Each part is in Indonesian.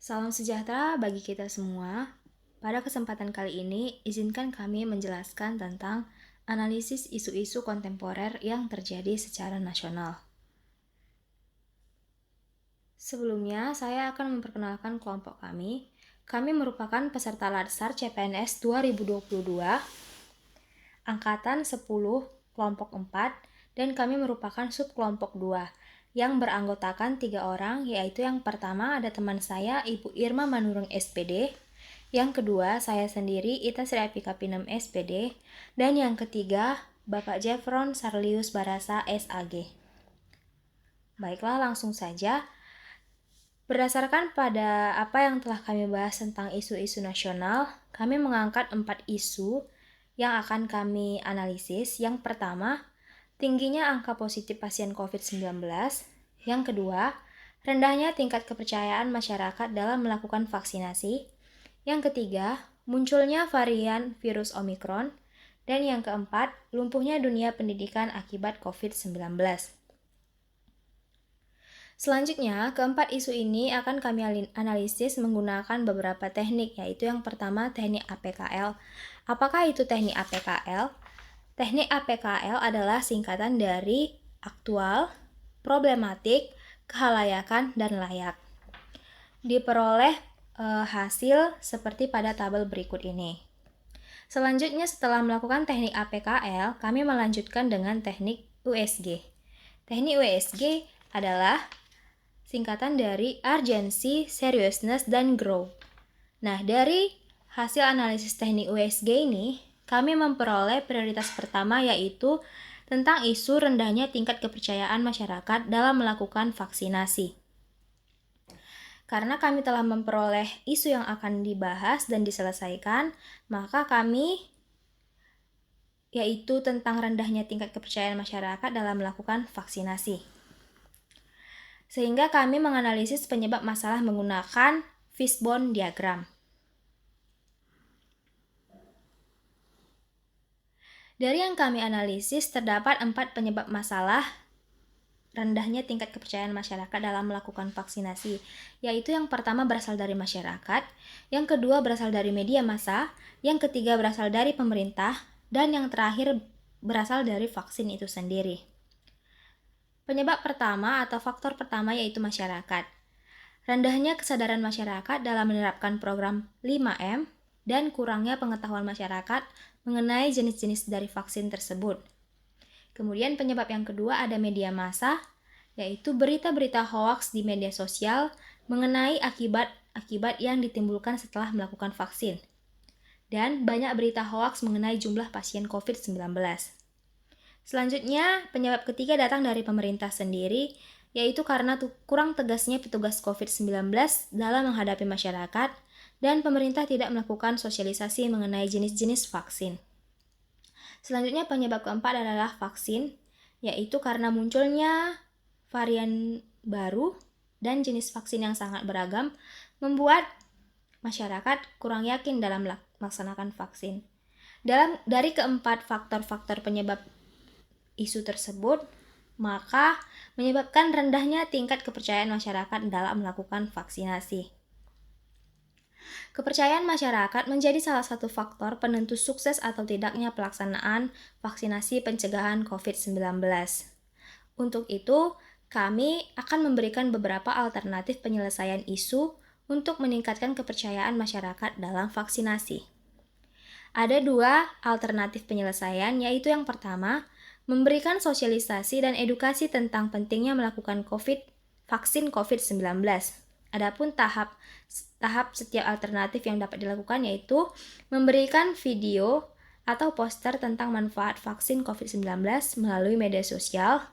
Salam sejahtera bagi kita semua. Pada kesempatan kali ini, izinkan kami menjelaskan tentang analisis isu-isu kontemporer yang terjadi secara nasional. Sebelumnya, saya akan memperkenalkan kelompok kami. Kami merupakan peserta Latsar CPNS 2022, Angkatan 10, kelompok 4, dan kami merupakan subkelompok 2, yang beranggotakan 3 orang, yaitu yang pertama ada teman saya, Ibu Irma Manurung SPD, yang kedua saya sendiri, Ita Sri Apika Pinem SPD, dan yang ketiga, Bapak Jefron Sarlius Barasa SAG. Baiklah, langsung saja. Berdasarkan pada apa yang telah kami bahas tentang isu-isu nasional, kami mengangkat 4 isu yang akan kami analisis. Yang pertama, tingginya angka positif pasien COVID-19. Yang kedua, rendahnya tingkat kepercayaan masyarakat dalam melakukan vaksinasi. Yang ketiga, munculnya varian virus Omikron. Dan yang keempat, lumpuhnya dunia pendidikan akibat COVID-19. Selanjutnya, keempat isu ini akan kami analisis menggunakan beberapa teknik, yaitu yang pertama teknik APKL. Apakah itu teknik APKL? Teknik APKL adalah singkatan dari aktual, problematik, kehalayakan, dan layak. Diperoleh hasil seperti pada tabel berikut ini. Selanjutnya, setelah melakukan teknik APKL, kami melanjutkan dengan teknik USG. Teknik USG adalah singkatan dari urgency, seriousness, dan grow. Nah, dari hasil analisis teknik USG ini, kami memperoleh prioritas pertama, yaitu tentang isu rendahnya tingkat kepercayaan masyarakat dalam melakukan vaksinasi. Karena kami telah memperoleh isu yang akan dibahas dan diselesaikan, maka kami yaitu tentang rendahnya tingkat kepercayaan masyarakat dalam melakukan vaksinasi. Sehingga kami menganalisis penyebab masalah menggunakan fishbone diagram. Dari yang kami analisis, terdapat 4 penyebab masalah rendahnya tingkat kepercayaan masyarakat dalam melakukan vaksinasi, yaitu yang pertama berasal dari masyarakat, yang kedua berasal dari media massa, yang ketiga berasal dari pemerintah, dan yang terakhir berasal dari vaksin itu sendiri. Penyebab pertama atau faktor pertama yaitu masyarakat. Rendahnya kesadaran masyarakat dalam menerapkan program 5M dan kurangnya pengetahuan masyarakat mengenai jenis-jenis dari vaksin tersebut. Kemudian penyebab yang kedua ada media massa, yaitu berita-berita hoaks di media sosial mengenai akibat yang ditimbulkan setelah melakukan vaksin. Dan banyak berita hoaks mengenai jumlah pasien COVID-19. Selanjutnya, penyebab ketiga datang dari pemerintah sendiri, yaitu karena kurang tegasnya petugas COVID-19 dalam menghadapi masyarakat dan pemerintah tidak melakukan sosialisasi mengenai jenis-jenis vaksin. Selanjutnya, penyebab keempat adalah vaksin, yaitu karena munculnya varian baru dan jenis vaksin yang sangat beragam membuat masyarakat kurang yakin dalam melaksanakan vaksin. Dari keempat faktor-faktor penyebab isu tersebut, maka menyebabkan rendahnya tingkat kepercayaan masyarakat dalam melakukan vaksinasi. Kepercayaan masyarakat menjadi salah satu faktor penentu sukses atau tidaknya pelaksanaan vaksinasi pencegahan COVID-19. Untuk itu, kami akan memberikan beberapa alternatif penyelesaian isu untuk meningkatkan kepercayaan masyarakat dalam vaksinasi. Ada 2 alternatif penyelesaian, yaitu yang pertama, memberikan sosialisasi dan edukasi tentang pentingnya melakukan vaksin COVID-19. Adapun tahap setiap alternatif yang dapat dilakukan yaitu memberikan video atau poster tentang manfaat vaksin COVID-19 melalui media sosial.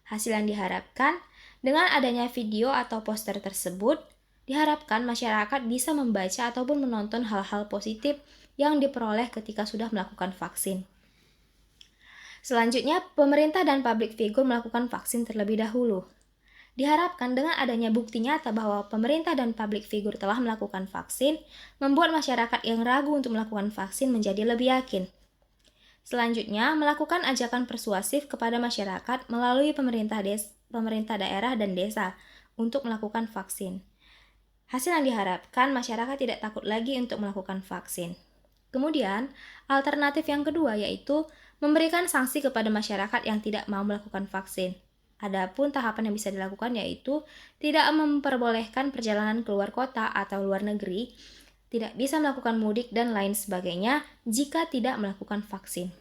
Hasil yang diharapkan, dengan adanya video atau poster tersebut, diharapkan masyarakat bisa membaca ataupun menonton hal-hal positif yang diperoleh ketika sudah melakukan vaksin. Selanjutnya, pemerintah dan public figure melakukan vaksin terlebih dahulu. Diharapkan dengan adanya bukti nyata bahwa pemerintah dan public figure telah melakukan vaksin, membuat masyarakat yang ragu untuk melakukan vaksin menjadi lebih yakin. Selanjutnya, melakukan ajakan persuasif kepada masyarakat melalui pemerintah daerah dan desa untuk melakukan vaksin. Hasil yang diharapkan masyarakat tidak takut lagi untuk melakukan vaksin. Kemudian, alternatif yang kedua yaitu memberikan sanksi kepada masyarakat yang tidak mau melakukan vaksin. Adapun tahapan yang bisa dilakukan yaitu tidak memperbolehkan perjalanan keluar kota atau luar negeri, tidak bisa melakukan mudik dan lain sebagainya jika tidak melakukan vaksin.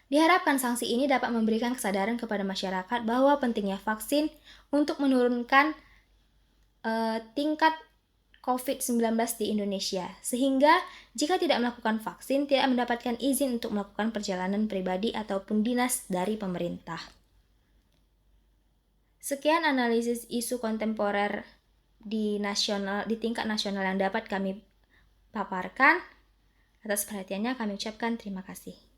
Diharapkan sanksi ini dapat memberikan kesadaran kepada masyarakat bahwa pentingnya vaksin untuk menurunkan tingkat COVID-19 di Indonesia, sehingga jika tidak melakukan vaksin, tidak mendapatkan izin untuk melakukan perjalanan pribadi ataupun dinas dari pemerintah. Sekian analisis isu kontemporer di tingkat nasional yang dapat kami paparkan. Atas perhatiannya kami ucapkan terima kasih.